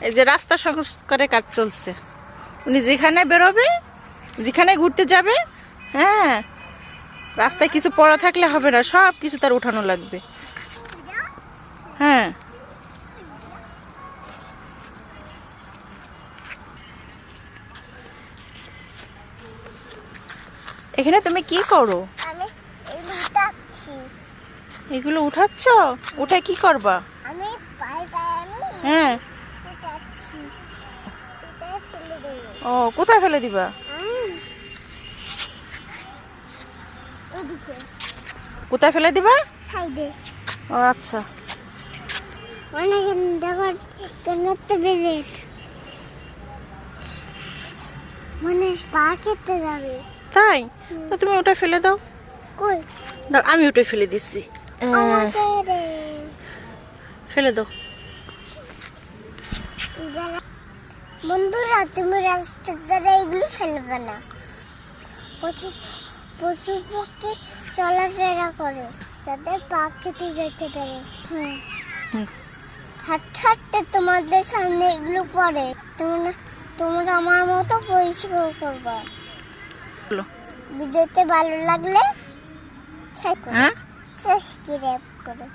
এই যে রাস্তা সংস্কারের কাজ চলছে। উনি যেখানে বেরোবে, যেখানে ঘুরতে যাবে, হ্যাঁ, রাস্তায় কিছু পড়া থাকলে হবে না, সব কিছু তার উঠানো লাগবে। হ্যাঁ, এখানে তুমি কি করো? আমি এগুলো উঠাচ্ছি। এগুলো উঠাচ্ছ? উঠে কি করবা? আমি পায়ে হ্যাঁ। উঠাচ্ছি। উঠায় ফেলে দেবো। ও, কোথায় ফেলে দিবা? ওদিকে কোথায় ফেলে দিবা? সাইডে। ও আচ্ছা। অনেক দেখো কেনাতে বেড়ে মানে পা কেটে যাবে। তাই? তো তুমি ওটা ফেলে দাও। কই দাও, আমি ওটা ফেলে দিচ্ছি। আমাকে রে ফেলে দাও। বন্ধুরা, তুমি রাস্তার ধারে এগুলো ফেলবে না। পশু পশু পক্ষী চলাফেরা করে, যাতে পা কেটে যেতে পারে। হ্যাঁ, হুম। হাঁটতে হাঁটতে তোমাদের সামনে এগুলো পড়ে, তোমরা আমার মতো পরিষ্কার করবা। বলো। ভিডিওতে ভালো লাগলে হ্যাঁ, সাবস্ক্রাইব করো।